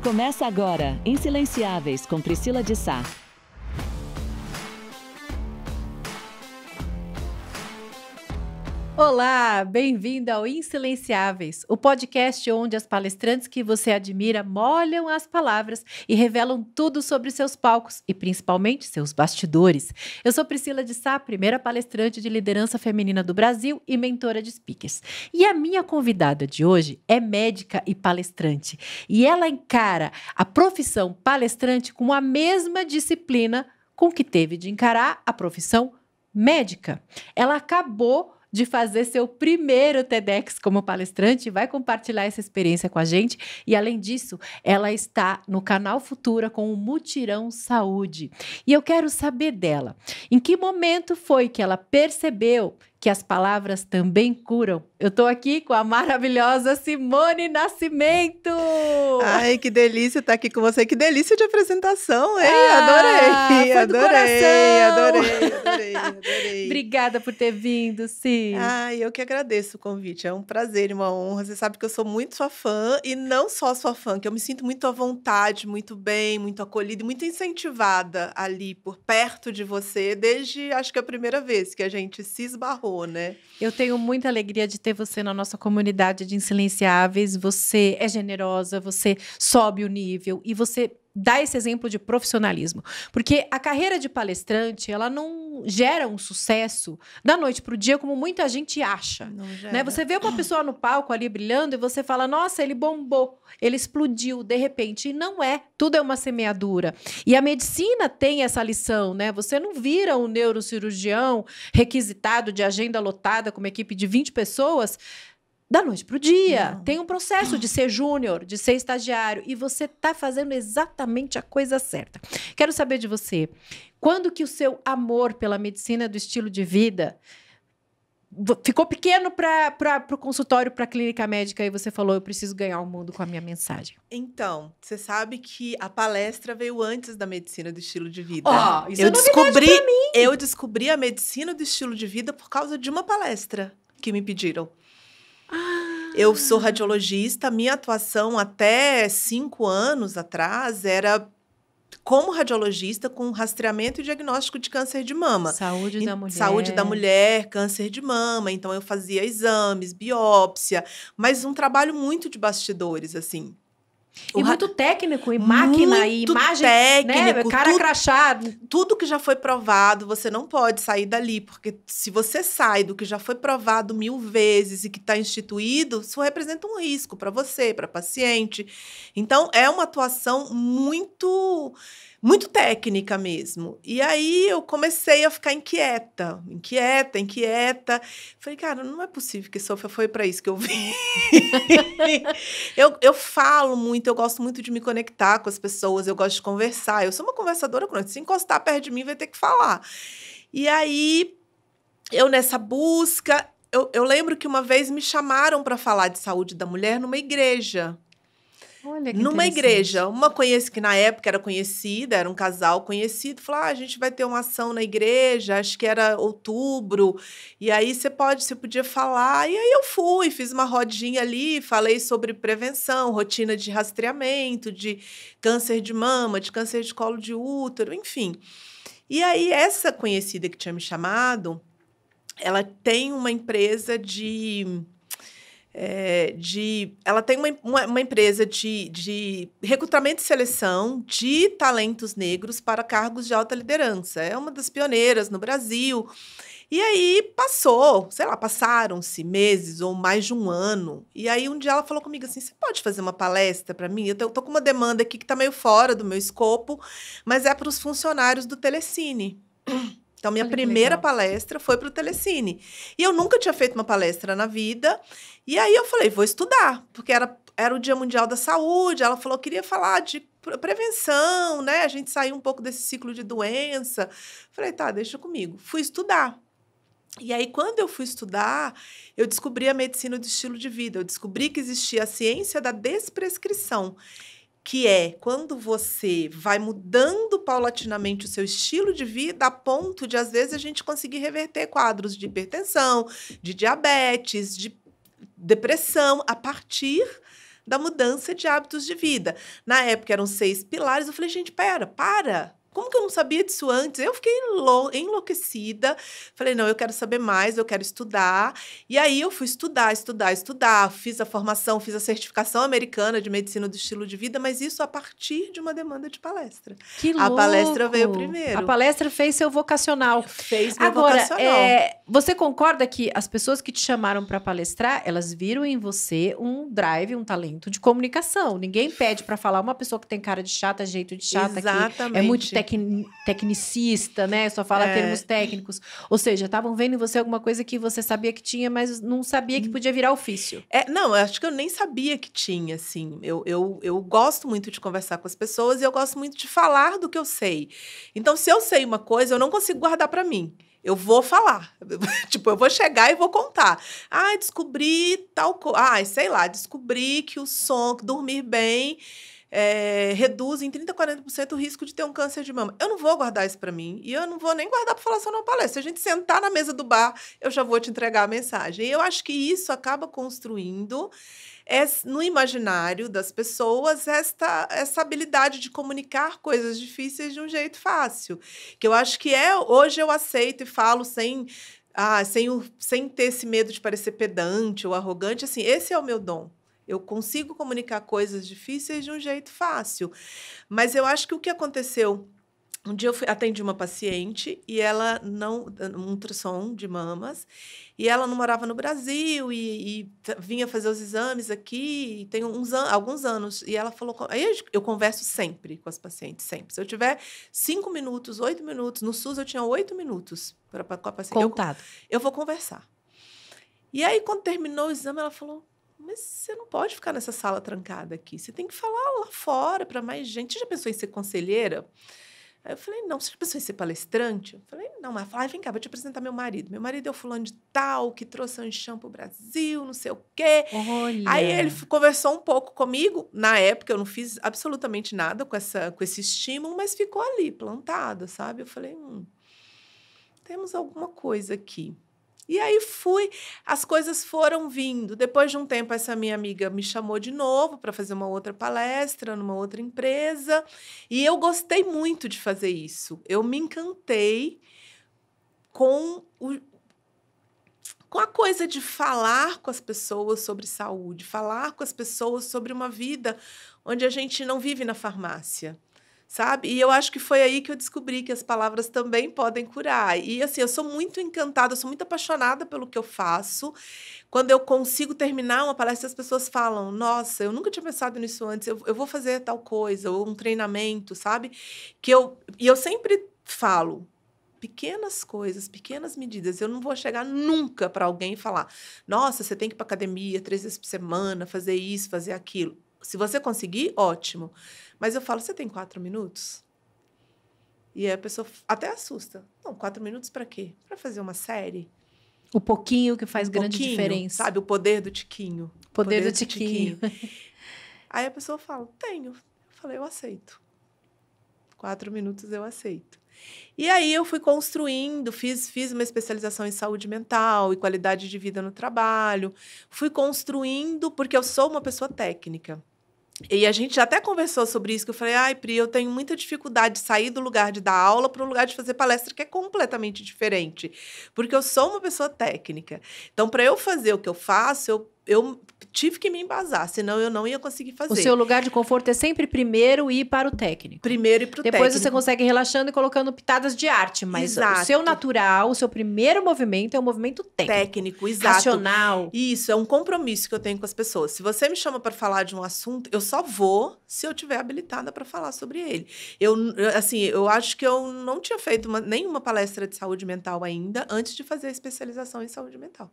Começa agora, Insilenciáveis, com Priscila de Sá. Olá, bem-vindo ao Insilenciáveis, o podcast onde as palestrantes que você admira molham as palavras e revelam tudo sobre seus palcos e principalmente seus bastidores. Eu sou Priscila de Sá, primeira palestrante de liderança feminina do Brasil e mentora de speakers. E a minha convidada de hoje é médica e palestrante. E ela encara a profissão palestrante com a mesma disciplina com que teve de encarar a profissão médica. Ela acabou de fazer seu primeiro TEDx como palestrante, vai compartilhar essa experiência com a gente e, além disso, ela está no Canal Futura com o Mutirão Saúde. E eu quero saber dela, em que momento foi que ela percebeu que as palavras também curam? Eu tô aqui com a maravilhosa Simone Nascimento! Ai, que delícia estar aqui com você. Que delícia de apresentação, hein? Adorei, foi do coração. Adorei. Obrigada por ter vindo, Sim. Ai, eu que agradeço o convite. É um prazer e uma honra. Você sabe que eu sou muito sua fã e não só sua fã, que eu me sinto muito à vontade, muito bem, muito acolhida e muito incentivada ali por perto de você, desde acho que a primeira vez que a gente se esbarrou, né? Eu tenho muita alegria de ter você na nossa comunidade de Insilenciáveis. Você é generosa, você sobe o nível e você dá esse exemplo de profissionalismo. Porque a carreira de palestrante, ela não gera um sucesso da noite para o dia, como muita gente acha. Né? Você vê uma pessoa no palco ali brilhando e você fala, nossa, ele bombou, ele explodiu de repente. E não é, tudo é uma semeadura. E a medicina tem essa lição, né? Você não vira um neurocirurgião requisitado de agenda lotada com uma equipe de 20 pessoas da noite para o dia. Não. Tem um processo de ser júnior, de ser estagiário, e você está fazendo exatamente a coisa certa. Quero saber de você, quando que o seu amor pela medicina do estilo de vida ficou pequeno para o consultório, para a clínica médica, e você falou, eu preciso ganhar o mundo com a minha mensagem? Então, você sabe que a palestra veio antes da medicina do estilo de vida. Isso é novidade pra mim. Eu descobri a medicina do estilo de vida por causa de uma palestra que me pediram. Eu sou radiologista, minha atuação até 5 anos atrás era como radiologista com rastreamento e diagnóstico de câncer de mama. Saúde da mulher. Saúde da mulher, câncer de mama. Então, eu fazia exames, biópsia, mas um trabalho muito de bastidores, assim. E muito técnico, e máquina, e imagem, técnico, né? Cara crachado. Tudo que já foi provado, você não pode sair dali, porque se você sai do que já foi provado 1000 vezes e que está instituído, isso representa um risco para você, para paciente. Então, é uma atuação muito técnica mesmo. E aí, eu comecei a ficar inquieta. Falei, cara, não é possível que só foi para isso que eu vim. Eu falo muito, eu gosto muito de me conectar com as pessoas, eu gosto de conversar. Eu sou uma conversadora crônica. Se encostar perto de mim, vai ter que falar. E aí, eu nessa busca, eu lembro que uma vez me chamaram para falar de saúde da mulher numa igreja. Olha que numa igreja, que na época era conhecida, era um casal conhecido, falou, a gente vai ter uma ação na igreja, acho que era outubro, e aí você podia falar, e aí eu fui, fiz uma rodinha ali, falei sobre prevenção, rotina de rastreamento, de câncer de mama, de câncer de colo de útero, enfim. E aí essa conhecida que tinha me chamado, ela tem uma empresa ela tem uma empresa de recrutamento e seleção de talentos negros para cargos de alta liderança. É uma das pioneiras no Brasil. E aí passaram-se meses ou mais de um ano. E aí um dia ela falou comigo assim, você pode fazer uma palestra para mim? Eu tô com uma demanda aqui que está meio fora do meu escopo, mas é para os funcionários do Telecine. Então, minha primeira palestra foi para o Telecine. E eu nunca tinha feito uma palestra na vida. E aí eu falei, vou estudar, porque era o Dia Mundial da Saúde. Ela falou, queria falar de prevenção, né? A gente saiu um pouco desse ciclo de doença. Falei, tá, deixa comigo. Fui estudar. E aí, quando eu fui estudar, eu descobri a medicina do estilo de vida. Eu descobri que existia a ciência da desprescrição, que é quando você vai mudando paulatinamente o seu estilo de vida a ponto de, às vezes, a gente conseguir reverter quadros de hipertensão, de diabetes, de depressão, a partir da mudança de hábitos de vida. Na época eram 6 pilares, eu falei, gente, para! Como que eu não sabia disso antes? Eu fiquei enlouquecida. Falei, não, eu quero saber mais, eu quero estudar. E aí eu fui estudar. Fiz a formação, fiz a certificação americana de medicina do estilo de vida, mas isso a partir de uma demanda de palestra. Que louco! A palestra veio primeiro. A palestra fez seu vocacional. Fez meu Agora, vocacional. Você concorda que as pessoas que te chamaram para palestrar, elas viram em você um drive, um talento de comunicação? Ninguém pede para falar uma pessoa que tem cara de chata, jeito de chata, Exatamente. que é muito tecnicista, né? Só fala termos técnicos. Ou seja, estavam vendo em você alguma coisa que você sabia que tinha, mas não sabia que podia virar ofício. Não, eu acho que eu nem sabia que tinha, assim. Eu gosto muito de conversar com as pessoas e eu gosto muito de falar do que eu sei. Então, se eu sei uma coisa, eu não consigo guardar para mim. Eu vou falar. Tipo, eu vou chegar e vou contar. Descobri tal coisa. Sei lá, descobri que o sono, dormir bem... reduz em 30% a 40% o risco de ter um câncer de mama. Eu não vou guardar isso para mim e eu não vou nem guardar para falar só numa palestra. Se a gente sentar na mesa do bar, eu já vou te entregar a mensagem. E eu acho que isso acaba construindo no imaginário das pessoas essa habilidade de comunicar coisas difíceis de um jeito fácil. Que eu acho que hoje eu aceito e falo sem ter esse medo de parecer pedante ou arrogante. Assim, esse é o meu dom. Eu consigo comunicar coisas difíceis de um jeito fácil. Mas eu acho que o que aconteceu... Um dia eu atendi uma paciente e ela um ultrassom de mamas, e ela não morava no Brasil e vinha fazer os exames aqui, tem alguns anos. E ela falou... Aí eu converso sempre com as pacientes, sempre. Se eu tiver 5 minutos, 8 minutos, no SUS eu tinha 8 minutos com a paciente. Contado. Eu vou conversar. E aí, quando terminou o exame, ela falou... Mas você não pode ficar nessa sala trancada aqui. Você tem que falar lá fora para mais gente. Você já pensou em ser conselheira? Aí eu falei, não. Você já pensou em ser palestrante? Eu falei, não. Mas ela falou, vem cá, vou te apresentar meu marido. Meu marido é o fulano de tal, que trouxe a Ancham pro Brasil, não sei o quê. Olha. Aí ele conversou um pouco comigo. Na época, eu não fiz absolutamente nada com esse estímulo, mas ficou ali, plantado, sabe? Eu falei, temos alguma coisa aqui. E aí as coisas foram vindo. Depois de um tempo, essa minha amiga me chamou de novo para fazer uma outra palestra numa outra empresa. E eu gostei muito de fazer isso. Eu me encantei com a coisa de falar com as pessoas sobre saúde, falar com as pessoas sobre uma vida onde a gente não vive na farmácia. Sabe? E eu acho que foi aí que eu descobri que as palavras também podem curar. E, assim, eu sou muito encantada, eu sou muito apaixonada pelo que eu faço. Quando eu consigo terminar uma palestra, as pessoas falam, nossa, eu nunca tinha pensado nisso antes, eu vou fazer tal coisa, ou um treinamento, sabe? E eu sempre falo, pequenas coisas, pequenas medidas. Eu não vou chegar nunca para alguém e falar, nossa, você tem que ir para academia 3 vezes por semana, fazer isso, fazer aquilo. Se você conseguir, ótimo. Mas eu falo, você tem 4 minutos? E aí a pessoa até assusta. Não, 4 minutos para quê? Para fazer uma série? O pouquinho que faz grande diferença. Sabe? O poder do tiquinho. Poder do tiquinho. Aí a pessoa fala, tenho. Eu falei, eu aceito. 4 minutos eu aceito. E aí eu fui construindo, fiz uma especialização em saúde mental e qualidade de vida no trabalho. Fui construindo, porque eu sou uma pessoa técnica. E a gente já até conversou sobre isso, que eu falei, Pri, eu tenho muita dificuldade de sair do lugar de dar aula para o lugar de fazer palestra, que é completamente diferente. Porque eu sou uma pessoa técnica. Então, para eu fazer o que eu faço, eu tive que me embasar, senão eu não ia conseguir fazer. O seu lugar de conforto é sempre primeiro ir para o técnico. Primeiro ir para o técnico. Depois você consegue ir relaxando e colocando pitadas de arte, mas exato. O seu natural, o seu primeiro movimento é um movimento técnico. Técnico, exato. Racional. Isso, é um compromisso que eu tenho com as pessoas. Se você me chama para falar de um assunto, eu só vou se eu estiver habilitada para falar sobre ele. Eu acho que eu não tinha feito nenhuma palestra de saúde mental ainda antes de fazer a especialização em saúde mental.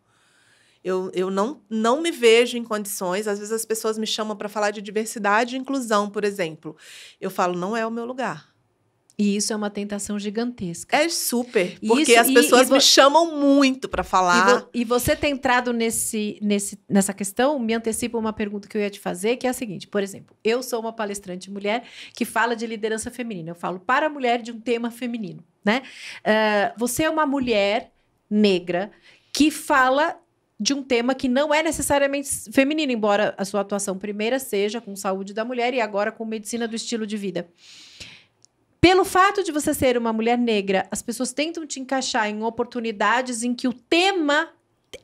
Eu não me vejo em condições, às vezes as pessoas me chamam para falar de diversidade e inclusão, por exemplo. Eu falo, não é o meu lugar. E isso é uma tentação gigantesca. É super, porque as pessoas me chamam muito para falar. E você ter entrado nessa questão me antecipa uma pergunta que eu ia te fazer, que é a seguinte, por exemplo, eu sou uma palestrante mulher que fala de liderança feminina, eu falo para a mulher de um tema feminino, né? Você é uma mulher negra que fala de um tema que não é necessariamente feminino, embora a sua atuação primeira seja com saúde da mulher e agora com medicina do estilo de vida. Pelo fato de você ser uma mulher negra, as pessoas tentam te encaixar em oportunidades em que o tema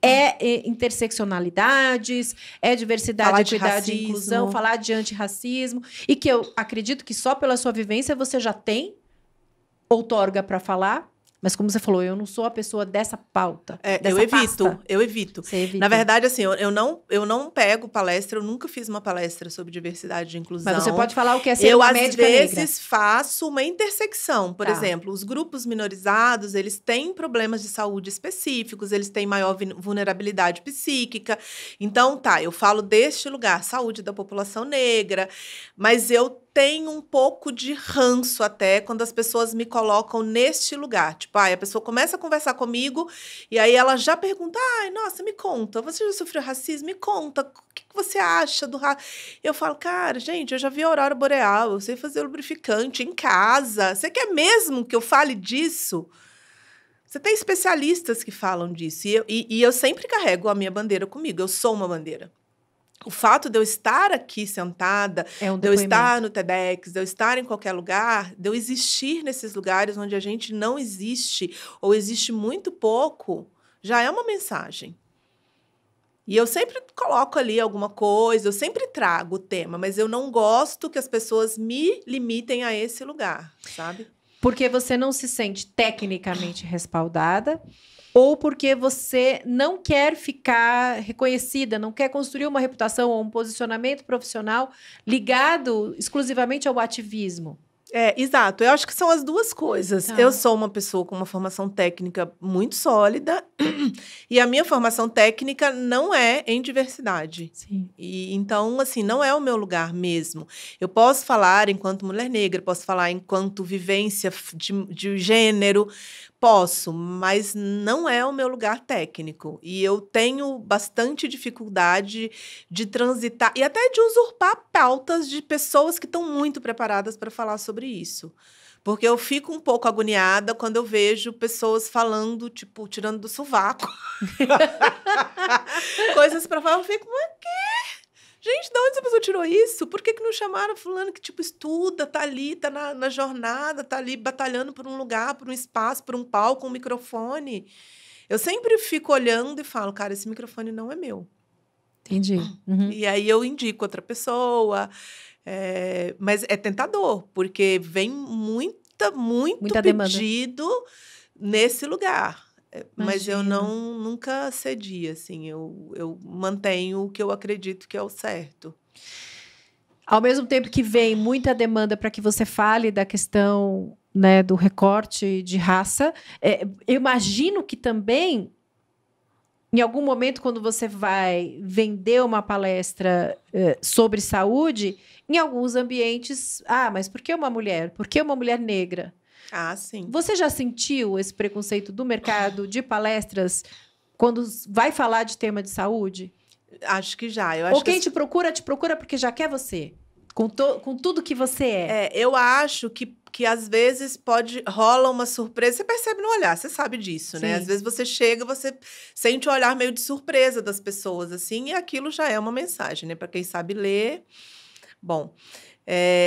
é interseccionalidades, é diversidade, equidade e inclusão, falar de antirracismo, e que eu acredito que só pela sua vivência você já tem outorga para falar. Mas como você falou, eu não sou a pessoa dessa pauta. Eu evito. Na verdade, assim, eu não pego palestra, eu nunca fiz uma palestra sobre diversidade e inclusão. Mas você pode falar o que é ser uma médica negra. Eu, às vezes, faço uma intersecção. Por exemplo, os grupos minorizados, eles têm problemas de saúde específicos, eles têm maior vulnerabilidade psíquica. Então, eu falo deste lugar, saúde da população negra, mas eu tenho um pouco de ranço até quando as pessoas me colocam neste lugar. Tipo, a pessoa começa a conversar comigo e aí ela já pergunta, nossa, me conta, você já sofreu racismo? Me conta, o que você acha do racismo? Eu falo, cara, gente, eu já vi a aurora boreal, eu sei fazer lubrificante em casa. Você quer mesmo que eu fale disso? Você tem especialistas que falam disso. E eu sempre carrego a minha bandeira comigo, eu sou uma bandeira. O fato de eu estar aqui sentada, de eu estar no TEDx, de eu estar em qualquer lugar, de eu existir nesses lugares onde a gente não existe, ou existe muito pouco, já é uma mensagem. E eu sempre coloco ali alguma coisa, eu sempre trago o tema, mas eu não gosto que as pessoas me limitem a esse lugar, sabe? Porque você não se sente tecnicamente respaldada, ou porque você não quer ficar reconhecida, não quer construir uma reputação ou um posicionamento profissional ligado exclusivamente ao ativismo. Exato. Eu acho que são as duas coisas. Eu sou uma pessoa com uma formação técnica muito sólida e a minha formação técnica não é em diversidade. Sim. E, então, assim, não é o meu lugar mesmo. Eu posso falar enquanto mulher negra, posso falar enquanto vivência de gênero, posso, mas não é o meu lugar técnico. E eu tenho bastante dificuldade de transitar e até de usurpar pautas de pessoas que estão muito preparadas para falar sobre isso. Porque eu fico um pouco agoniada quando eu vejo pessoas falando, tipo, tirando do sovaco. Coisas para falar, eu fico, mas quê? Gente, de onde essa pessoa tirou isso? Por que não chamaram fulano que, tipo, estuda, tá ali, tá na jornada, tá ali batalhando por um lugar, por um espaço, por um palco, um microfone? Eu sempre fico olhando e falo, cara, esse microfone não é meu. Entendi. Uhum. E aí eu indico outra pessoa. Mas é tentador, porque vem muito pedido nesse lugar. Mas eu nunca cedi, assim, eu mantenho o que eu acredito que é o certo. Ao mesmo tempo que vem muita demanda para que você fale da questão, né, do recorte de raça, eu imagino que também, em algum momento, quando você vai vender uma palestra sobre saúde, em alguns ambientes, mas por que uma mulher? Por que uma mulher negra? Sim. Você já sentiu esse preconceito do mercado de palestras quando vai falar de tema de saúde? Acho que já. Ou quem te procura porque já quer você, com tudo que você é. Eu acho que às vezes rola uma surpresa. Você percebe no olhar, você sabe disso, Sim. né? Às vezes você chega, você sente o olhar meio de surpresa das pessoas, assim, e aquilo já é uma mensagem, né? Para quem sabe ler. Bom...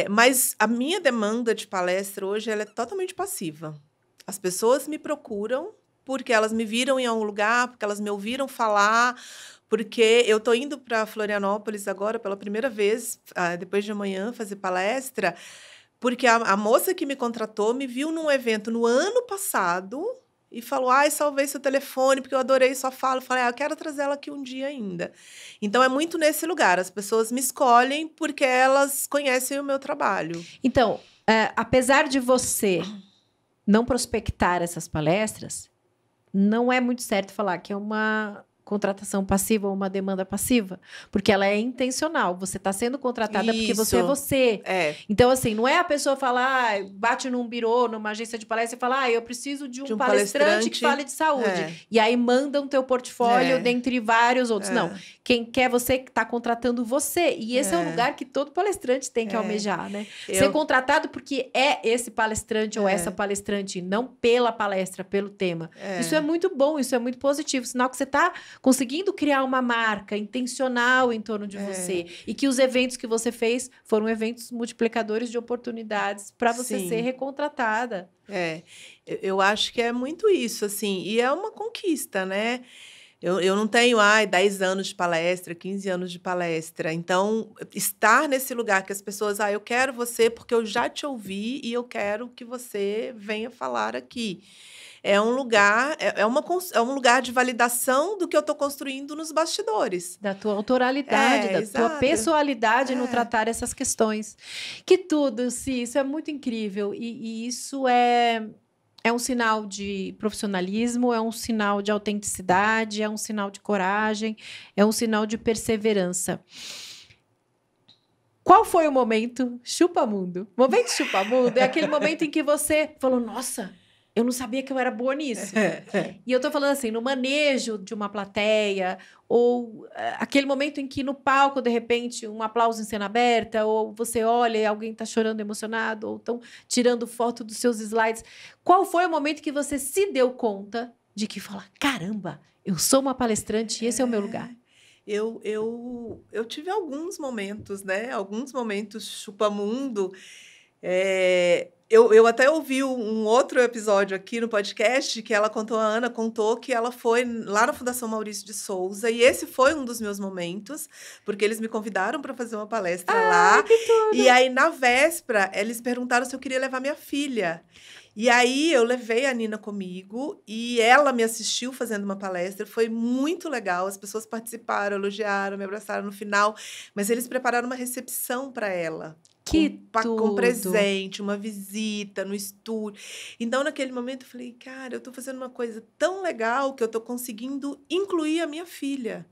mas a minha demanda de palestra hoje ela é totalmente passiva. As pessoas me procuram porque elas me viram em algum lugar, porque elas me ouviram falar, porque eu estou indo para Florianópolis agora pela primeira vez, depois de amanhã, fazer palestra, porque a moça que me contratou me viu num evento no ano passado e falou, salvei seu telefone, porque eu adorei sua fala. Eu falei, eu quero trazer ela aqui um dia ainda. Então, é muito nesse lugar. As pessoas me escolhem porque elas conhecem o meu trabalho. Então, apesar de você não prospectar essas palestras, não é muito certo falar que é uma contratação passiva ou uma demanda passiva, porque ela é intencional. Você está sendo contratada porque você é você. Então, assim, não é a pessoa falar, bate num birô, numa agência de palestra e fala, eu preciso de um palestrante que fale de saúde. E aí mandam teu portfólio dentre vários outros. Não, quem quer você está contratando você. E esse é o lugar que todo palestrante tem que almejar, né? Ser contratado porque é esse palestrante ou essa palestrante, não pela palestra, pelo tema. Isso é muito bom, isso é muito positivo. Sinal que você está conseguindo criar uma marca intencional em torno de você. E que os eventos que você fez foram eventos multiplicadores de oportunidades para você Sim. ser recontratada. Eu acho que é muito isso, assim, e é uma conquista, né? Eu não tenho, 10 anos de palestra, 15 anos de palestra. Então, estar nesse lugar que as pessoas, eu quero você porque eu já te ouvi e eu quero que você venha falar aqui. É um lugar, é um lugar de validação do que eu estou construindo nos bastidores. Da tua autoralidade, da tua exato. pessoalidade no tratar essas questões. Que tudo, sim, isso é muito incrível. E isso é um sinal de profissionalismo, é um sinal de autenticidade, é um sinal de coragem, é um sinal de perseverança. Qual foi o momento chupa-mundo? Momento chupa-mundo é aquele momento em que você falou, nossa, eu não sabia que eu era boa nisso. E eu tô falando assim, no manejo de uma plateia, ou aquele momento em que no palco, de repente, um aplauso em cena aberta, ou você olha e alguém tá chorando emocionado, ou estão tirando foto dos seus slides. Qual foi o momento que você se deu conta de que fala, caramba, eu sou uma palestrante e esse é o meu lugar? Eu tive alguns momentos, né? Alguns momentos chupa-mundo. Eu até ouvi um outro episódio aqui no podcast que a Ana contou que ela foi lá na Fundação Maurício de Souza e esse foi um dos meus momentos, porque eles me convidaram para fazer uma palestra lá. Que tudo. E aí, na véspera, eles perguntaram se eu queria levar minha filha. E aí, eu levei a Nina comigo e ela me assistiu fazendo uma palestra. Foi muito legal. As pessoas participaram, elogiaram, me abraçaram no final. Mas eles prepararam uma recepção para ela. Com presente, uma visita no estúdio. Então, naquele momento, eu falei, cara, eu estou fazendo uma coisa tão legal que eu estou conseguindo incluir a minha filha.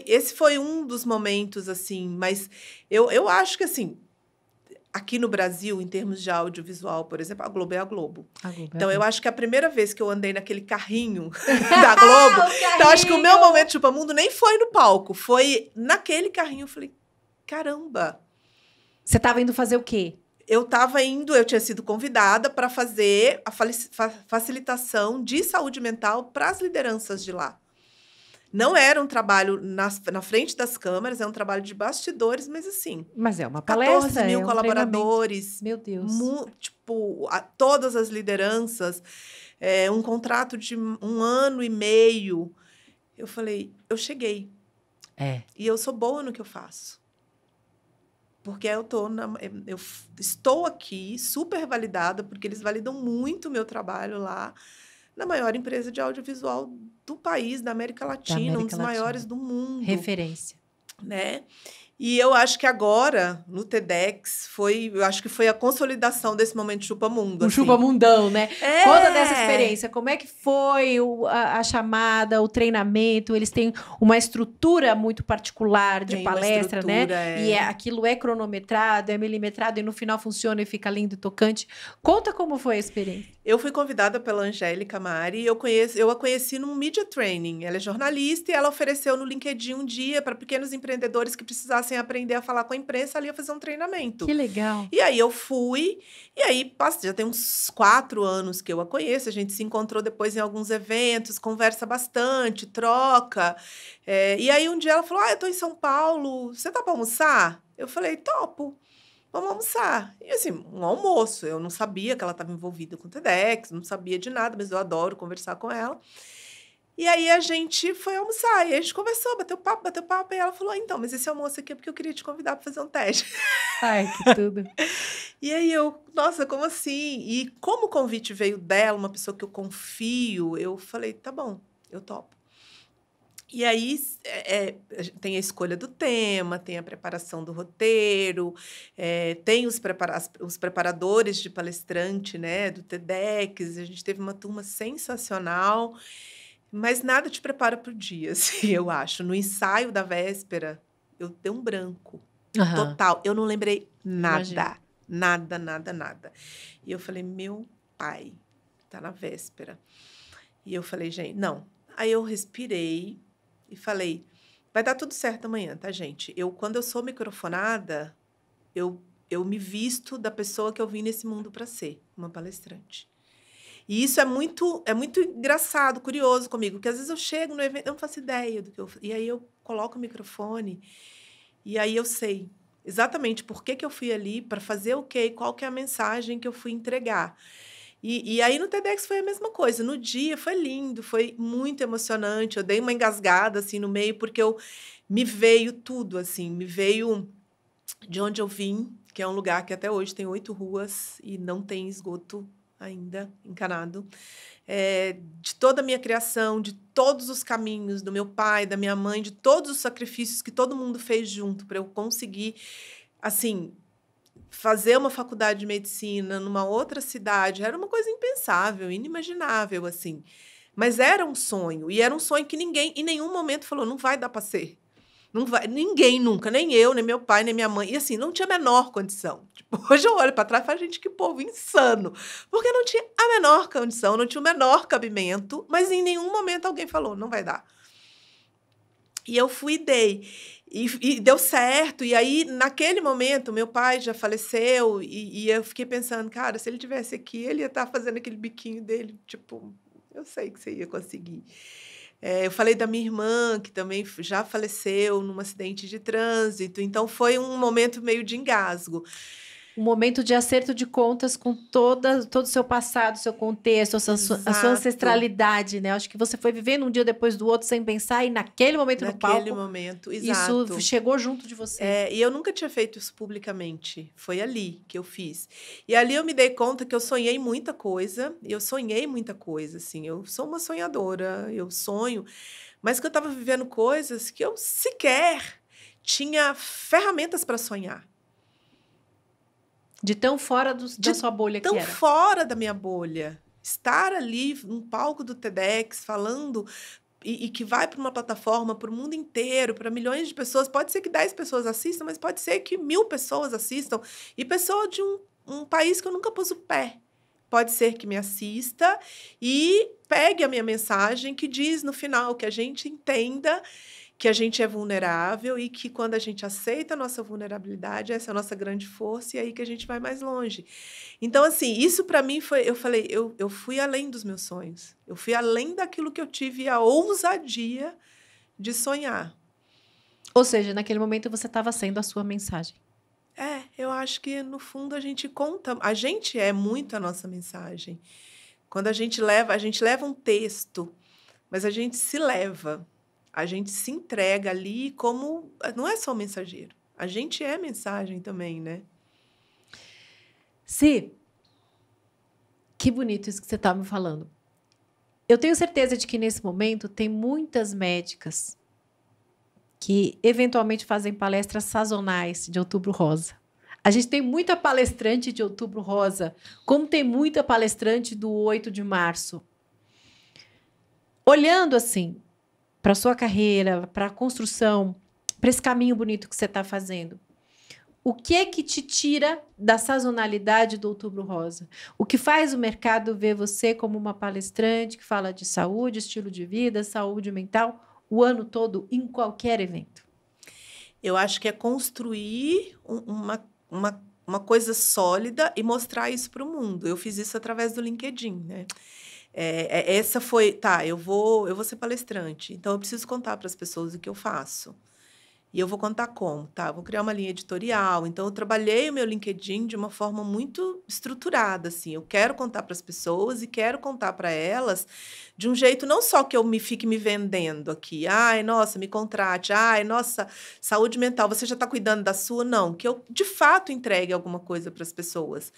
Esse foi um dos momentos, assim, mas eu acho que, assim, aqui no Brasil, em termos de audiovisual, por exemplo, a Globo é a Globo. Então, eu acho que a primeira vez que eu andei naquele carrinho da Globo, então, acho que o meu momento chupa-mundo nem foi no palco, foi naquele carrinho. Eu falei, caramba. Você estava indo fazer o quê? Eu tinha sido convidada para fazer a facilitação de saúde mental para as lideranças de lá. Não era um trabalho na frente das câmeras, é um trabalho de bastidores, mas assim... Mas é uma palestra, 14 mil colaboradores. Meu Deus. Todas as lideranças, um contrato de 1 ano e meio. Eu falei, eu cheguei. E eu sou boa no que eu faço. Porque eu estou aqui super validada, porque eles validam muito o meu trabalho lá, na maior empresa de audiovisual do país, da América Latina, um dos maiores do mundo. Referência. Né? E eu acho que agora, no TEDx, eu acho que foi a consolidação desse momento chupa-mundo. Chupa-mundão, né? Conta dessa experiência. Como é que foi a chamada, o treinamento? Eles têm uma estrutura muito particular de palestra, né? E aquilo é cronometrado, é milimetrado, e no final funciona e fica lindo e tocante. Conta como foi a experiência. Eu fui convidada pela Angélica Mari, eu a conheci num Media Training. Ela é jornalista e ela ofereceu no LinkedIn um dia para pequenos empreendedores que precisassem aprender a falar com a imprensa, ela ia fazer um treinamento. Que legal. E aí eu fui, e aí já tem uns 4 anos que eu a conheço, a gente se encontrou depois em alguns eventos, conversa bastante, troca. E aí um dia ela falou, eu tô em São Paulo, você tá para almoçar? Eu falei, topo. Vamos almoçar. E assim, um almoço. Eu não sabia que ela estava envolvida com o TEDx, não sabia de nada, mas eu adoro conversar com ela. E aí a gente foi almoçar, e a gente conversou, bateu papo, e ela falou, então, mas esse almoço aqui é porque eu queria te convidar para fazer um teste. Ai, que tudo. E aí nossa, como assim? E como o convite veio dela, uma pessoa que eu confio, eu falei, tá bom, eu topo. E aí tem a escolha do tema, tem a preparação do roteiro, tem os preparadores de palestrante, né, do TEDx. A gente teve uma turma sensacional, mas nada te prepara para o dia, assim, eu acho. No ensaio da véspera, eu dei um branco total. Eu não lembrei nada. Imagina. Nada. E eu falei, meu pai, tá na véspera. E eu falei, gente, não. Aí eu respirei e falei, vai dar tudo certo amanhã, tá, gente? Quando eu sou microfonada, eu me visto da pessoa que eu vim nesse mundo para ser, uma palestrante. E isso é muito engraçado, curioso comigo, porque às vezes eu chego no evento, eu não faço ideia do que eu... E aí eu coloco o microfone e aí eu sei exatamente por que eu fui ali, para fazer o quê, qual que é a mensagem que eu fui entregar. E aí no TEDx foi a mesma coisa. No dia foi lindo, foi muito emocionante. Eu dei uma engasgada assim no meio, porque me veio tudo, assim, me veio de onde eu vim, que é um lugar que até hoje tem 8 ruas e não tem esgoto ainda encanado. De toda a minha criação, de todos os caminhos do meu pai, da minha mãe, de todos os sacrifícios que todo mundo fez junto para eu conseguir, assim, fazer uma faculdade de medicina numa outra cidade. Era uma coisa impensável, inimaginável, assim. Mas era um sonho, e era um sonho que ninguém, em nenhum momento, falou, não vai dar para ser. Não vai, ninguém nunca, nem eu, nem meu pai, nem minha mãe. E assim, não tinha a menor condição. Tipo, hoje eu olho para trás e falo, gente, que povo insano. Porque não tinha a menor condição, não tinha o menor cabimento, mas em nenhum momento alguém falou, não vai dar. E eu fui e dei. E deu certo. E aí, naquele momento, meu pai já faleceu, e eu fiquei pensando, cara, se ele tivesse aqui, ele ia estar fazendo aquele biquinho dele. Tipo, eu sei que você ia conseguir. Eu falei da minha irmã, que também já faleceu num acidente de trânsito. Então, foi um momento meio de engasgo. Um momento de acerto de contas com todo o seu passado, seu contexto, a sua ancestralidade, né? Acho que você foi vivendo um dia depois do outro sem pensar, e naquele momento no palco... Naquele momento, exato. Isso chegou junto de você. E eu nunca tinha feito isso publicamente. Foi ali que eu fiz. E ali eu me dei conta que eu sonhei muita coisa. Assim. Eu sou uma sonhadora, eu sonho. Mas que eu estava vivendo coisas que eu sequer tinha ferramentas para sonhar. De tão fora da sua bolha que era. Tão fora da minha bolha. Estar ali no palco do TEDx falando e que vai para uma plataforma para o mundo inteiro, para milhões de pessoas. Pode ser que 10 pessoas assistam, mas pode ser que 1000 pessoas assistam. E pessoa de um país que eu nunca pus o pé. Pode ser que me assista e pegue a minha mensagem que diz no final que a gente entenda que a gente é vulnerável e que quando a gente aceita a nossa vulnerabilidade, essa é a nossa grande força e é aí que a gente vai mais longe. Então, assim, isso para mim foi... Eu falei, eu fui além dos meus sonhos. Eu fui além daquilo que eu tive a ousadia de sonhar. Ou seja, naquele momento você estava sendo a sua mensagem. Eu acho que, no fundo, a gente conta... A gente é muito a nossa mensagem. Quando a gente leva um texto, mas a gente se leva. A gente se entrega ali como... Não é só mensageiro. A gente é mensagem também, né? Si, que bonito isso que você está me falando. Eu tenho certeza de que, nesse momento, tem muitas médicas que, eventualmente, fazem palestras sazonais de Outubro Rosa. A gente tem muita palestrante de Outubro Rosa, como tem muita palestrante do 8 de março. Olhando, assim, para a sua carreira, para a construção, para esse caminho bonito que você está fazendo. O que é que te tira da sazonalidade do Outubro Rosa? O que faz o mercado ver você como uma palestrante que fala de saúde, estilo de vida, saúde mental, o ano todo, em qualquer evento? Eu acho que é construir uma coisa sólida e mostrar isso para o mundo. Eu fiz isso através do LinkedIn, né? Essa foi, eu vou ser palestrante, então eu preciso contar para as pessoas o que eu faço. E eu vou contar como, vou criar uma linha editorial. Então, eu trabalhei o meu LinkedIn de uma forma muito estruturada, assim. Eu quero contar para as pessoas e quero contar para elas de um jeito não só que eu fique me vendendo aqui. Ai, nossa, me contrate. Ai, nossa, saúde mental, você já está cuidando da sua? Não, que eu, de fato, entregue alguma coisa para as pessoas.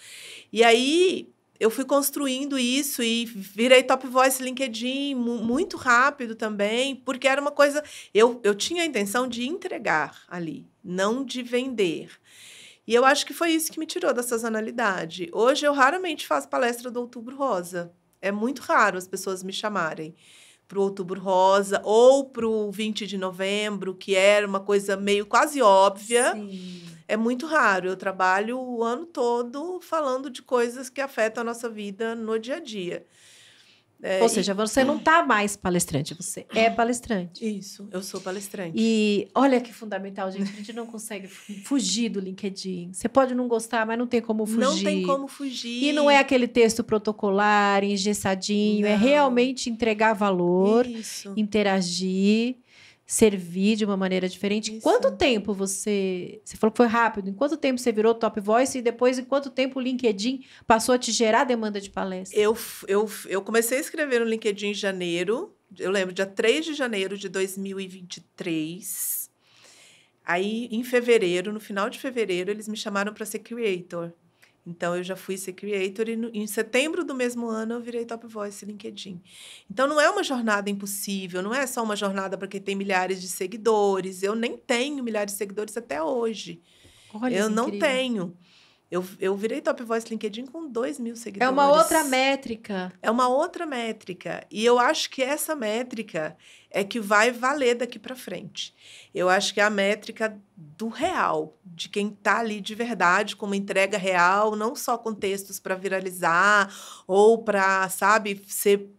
E aí... eu fui construindo isso e virei Top Voice LinkedIn muito rápido também, porque era uma coisa... Eu tinha a intenção de entregar ali, não de vender. E eu acho que foi isso que me tirou da sazonalidade. Hoje, eu raramente faço palestra do Outubro Rosa. É muito raro as pessoas me chamarem para o Outubro Rosa ou para o 20 de novembro, que era uma coisa meio quase óbvia. Sim. É muito raro. Eu trabalho o ano todo falando de coisas que afetam a nossa vida no dia a dia. Ou seja, você não está mais palestrante, você é palestrante. Isso, eu sou palestrante. E olha que fundamental, gente. A gente não consegue fugir do LinkedIn. Você pode não gostar, mas não tem como fugir. Não tem como fugir. E não é aquele texto protocolar, engessadinho. É realmente entregar valor, interagir, servir de uma maneira diferente. Quanto tempo você falou que foi rápido, em quanto tempo você virou Top Voice e depois em quanto tempo o LinkedIn passou a te gerar demanda de palestra? Eu comecei a escrever no LinkedIn em janeiro, eu lembro, dia 3 de janeiro de 2023. Aí, em fevereiro, no final de fevereiro, eles me chamaram para ser creator. Então, eu já fui ser creator e em setembro do mesmo ano eu virei Top Voice LinkedIn. Então, não é uma jornada impossível, não é só uma jornada para quem tem milhares de seguidores. Eu nem tenho milhares de seguidores até hoje. Olha, eu não incrível. tenho. Eu virei Top Voice LinkedIn com 2.000 seguidores. É uma outra métrica. É uma outra métrica. E eu acho que essa métrica é que vai valer daqui para frente. Eu acho que é a métrica do real, de quem está ali de verdade, com uma entrega real, não só com textos para viralizar ou para, sabe, ser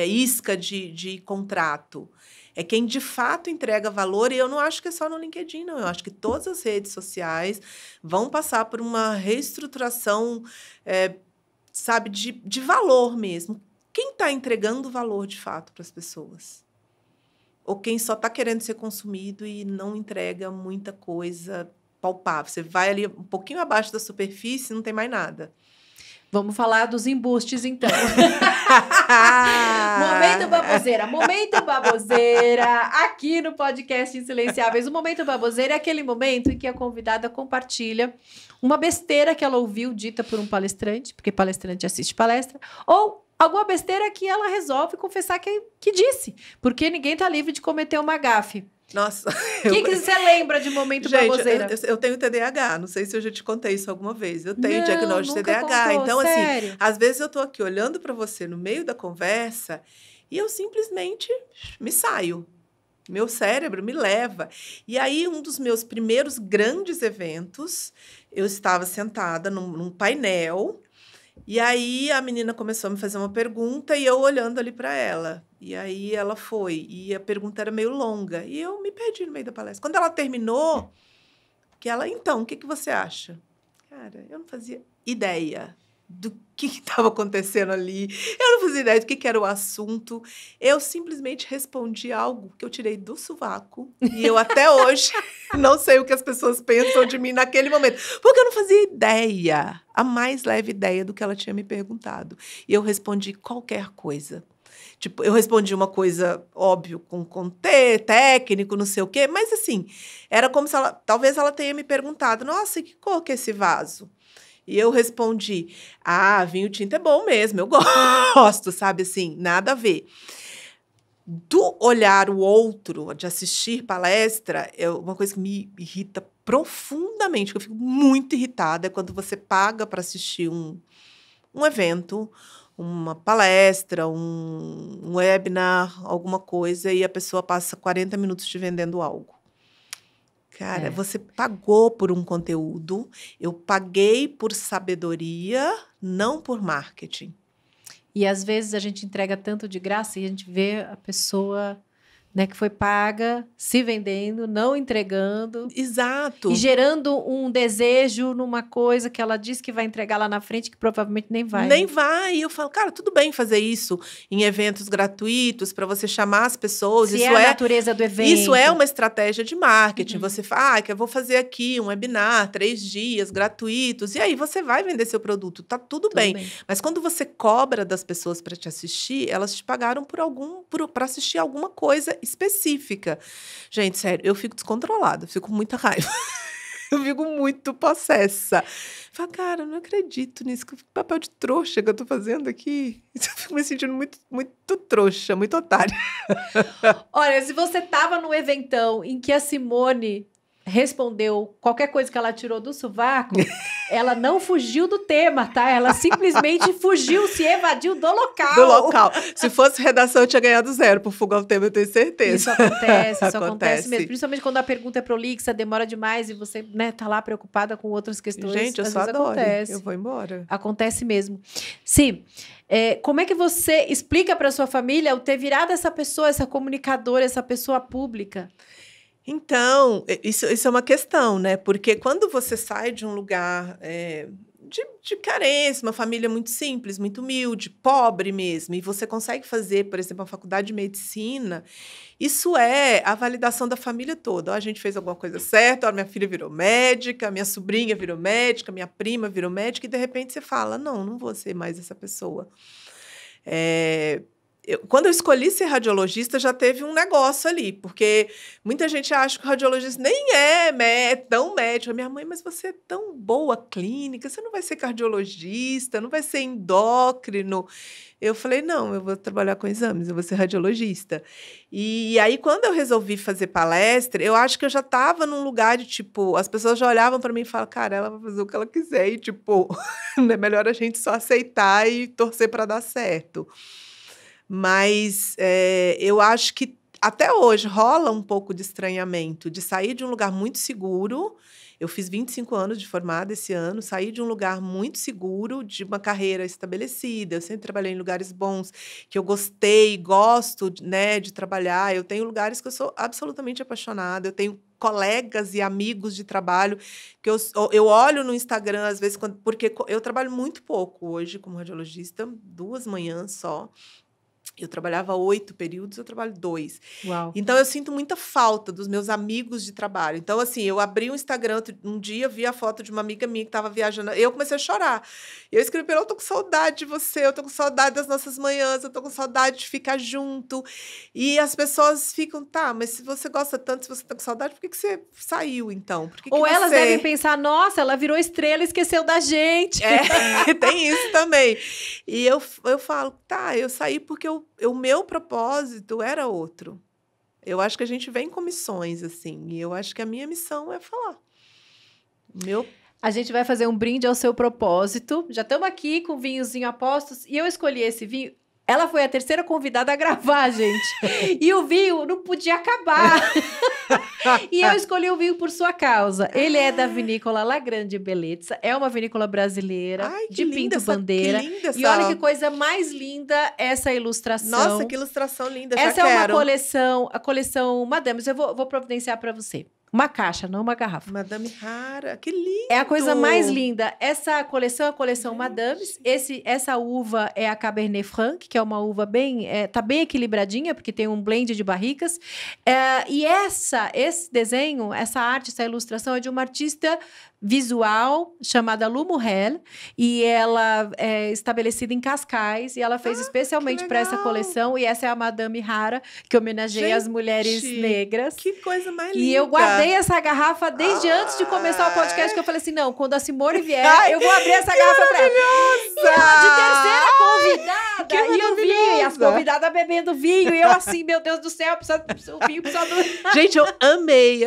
isca de contrato. É quem de fato entrega valor, e eu não acho que é só no LinkedIn, não. Eu acho que todas as redes sociais vão passar por uma reestruturação, sabe, de valor mesmo. Quem está entregando valor de fato para as pessoas? Ou quem só está querendo ser consumido e não entrega muita coisa palpável? Você vai ali um pouquinho abaixo da superfície e não tem mais nada. Vamos falar dos embustes, então. Momento baboseira, aqui no podcast Insilenciáveis. O Momento Baboseira é aquele momento em que a convidada compartilha uma besteira que ela ouviu dita por um palestrante, porque palestrante assiste palestra, ou alguma besteira que ela resolve confessar que disse, porque ninguém está livre de cometer uma gafe. Nossa. O que você lembra de momento baboseira? Eu tenho TDAH, não sei se eu já te contei isso alguma vez. Eu tenho diagnóstico de TDAH. Contou, então, sério? assim, às vezes eu tô aqui olhando para você no meio da conversa e eu simplesmente me saio. Meu cérebro me leva. E aí, um dos meus primeiros grandes eventos, eu estava sentada num painel. E aí, a menina começou a me fazer uma pergunta e eu olhando ali para ela. E aí, ela foi. E a pergunta era meio longa. E eu me perdi no meio da palestra. Quando ela terminou, então, o que você acha? Cara, eu não fazia ideia do que estava acontecendo ali. Eu não fazia ideia do que era o assunto. Eu simplesmente respondi algo que eu tirei do sovaco. E eu, até hoje, não sei o que as pessoas pensam de mim naquele momento. Porque eu não fazia ideia, a mais leve ideia do que ela tinha me perguntado. E eu respondi qualquer coisa. Tipo, eu respondi uma coisa, óbvio, com técnico, não sei o quê. Mas, assim, era como se talvez ela tenha me perguntado, nossa, que cor que é esse vaso? E eu respondi, vinho tinto é bom mesmo, eu gosto, sabe, assim, nada a ver. Do olhar o outro, de assistir palestra, é uma coisa que me irrita profundamente, que eu fico muito irritada, é quando você paga para assistir um evento, uma palestra, um webinar, alguma coisa, e a pessoa passa 40 minutos te vendendo algo. Cara, você pagou por um conteúdo, eu paguei por sabedoria, não por marketing. E às vezes a gente entrega tanto de graça e a gente vê a pessoa, né, que foi paga, se vendendo, não entregando. Exato. E gerando um desejo numa coisa que ela disse que vai entregar lá na frente, que provavelmente nem vai. Nem vai. E eu falo, cara, tudo bem fazer isso em eventos gratuitos, para você chamar as pessoas. Se isso é a natureza do evento. Isso é uma estratégia de marketing. Você fala, que eu vou fazer aqui um webinar, 3 dias, gratuitos. E aí você vai vender seu produto. Tá tudo bem. Mas quando você cobra das pessoas para te assistir, elas te pagaram para assistir alguma coisa específica. Gente, sério, eu fico descontrolada, fico com muita raiva. Eu fico muito possessa. Falo, cara, eu não acredito nisso. Que papel de trouxa que eu tô fazendo aqui. Eu fico me sentindo muito, muito trouxa, muito otária. Olha, se você tava no eventão em que a Simone respondeu qualquer coisa que ela tirou do sovaco, ela não fugiu do tema, tá? Ela simplesmente fugiu, se evadiu do local. Do local. Se fosse redação, eu tinha ganhado 0 por fuga ao tema, eu tenho certeza. Isso acontece mesmo. Principalmente quando a pergunta é prolixa, demora demais e você, né, tá lá preocupada com outras questões. Gente, eu só adoro. Eu vou embora. Acontece mesmo. Sim. Como é que você explica para sua família o ter virado essa pessoa, essa comunicadora, essa pessoa pública? Então, isso é uma questão, né? Porque quando você sai de um lugar de carência, uma família muito simples, muito humilde, pobre mesmo, e você consegue fazer, por exemplo, uma faculdade de medicina, isso é a validação da família toda. Ó, a gente fez alguma coisa certa, ó, minha filha virou médica, minha sobrinha virou médica, minha prima virou médica, e de repente você fala, não vou ser mais essa pessoa. Quando eu escolhi ser radiologista, já teve um negócio ali, porque muita gente acha que o radiologista nem é tão médico. A minha mãe, mas você é tão boa clínica, você não vai ser cardiologista, não vai ser endócrino. Eu falei, não, eu vou trabalhar com exames, eu vou ser radiologista. E aí, quando eu resolvi fazer palestra, eu acho que eu já estava num lugar de, tipo, as pessoas já olhavam para mim e falavam, cara, ela vai fazer o que ela quiser, e, tipo, é melhor a gente só aceitar e torcer para dar certo. Mas eu acho que até hoje rola um pouco de estranhamento, de sair de um lugar muito seguro. Eu fiz 25 anos de formada esse ano, saí de um lugar muito seguro, de uma carreira estabelecida. Eu sempre trabalhei em lugares bons, que eu gostei, gosto, né, de trabalhar. Eu tenho lugares que eu sou absolutamente apaixonada. Eu tenho colegas e amigos de trabalho que eu olho no Instagram, às vezes, porque eu trabalho muito pouco hoje como radiologista, 2 manhãs só. Eu trabalhava 8 períodos, eu trabalho 2. Uau. Então, eu sinto muita falta dos meus amigos de trabalho. Então, assim, eu abri o Instagram, um dia vi a foto de uma amiga minha que estava viajando. Eu comecei a chorar. Eu escrevi para ela, eu tô com saudade de você, eu tô com saudade das nossas manhãs, eu tô com saudade de ficar junto. E as pessoas ficam, tá, mas se você gosta tanto, se você tá com saudade, por que você saiu, então? Por que Ou que elas você... devem pensar, nossa, ela virou estrela e esqueceu da gente. Tem isso também. E eu falo, tá, eu saí porque o meu propósito era outro. Eu acho que a gente vem com missões, assim, e eu acho que a minha missão é falar. A gente vai fazer um brinde ao seu propósito. Já estamos aqui com o vinhozinho Apostos, e eu escolhi esse vinho. Ela foi a terceira convidada a gravar, gente. E o vinho não podia acabar. E eu escolhi o vinho por sua causa. Ele é da vinícola La Grande Bellezza. É uma vinícola brasileira. Ai, de Pinto Bandeira. Que linda e olha que coisa mais linda essa ilustração. Nossa, que ilustração linda. Essa é uma coleção, a coleção Madames. Eu vou providenciar para você. Uma caixa, não uma garrafa. Madame Rara, que lindo! É a coisa mais linda. Essa coleção é a coleção Madames. Essa uva é a Cabernet Franc, que é uma uva tá bem equilibradinha, porque tem um blend de barricas. E esse desenho, essa arte, essa ilustração é de uma artista visual chamada Lu Murrell, e ela é estabelecida em Cascais, e ela fez especialmente para essa coleção, e essa é a Madame Rara, que homenageia as mulheres negras. Que coisa mais linda! E eu guardei essa garrafa desde antes de começar o podcast, que eu falei assim, não, quando a Simone vier, eu vou abrir essa garrafa para ela. E ela de terceira convidada, e o vinho, e as convidadas bebendo vinho, e eu assim, meu Deus do céu, o vinho precisa do... Gente, eu amei.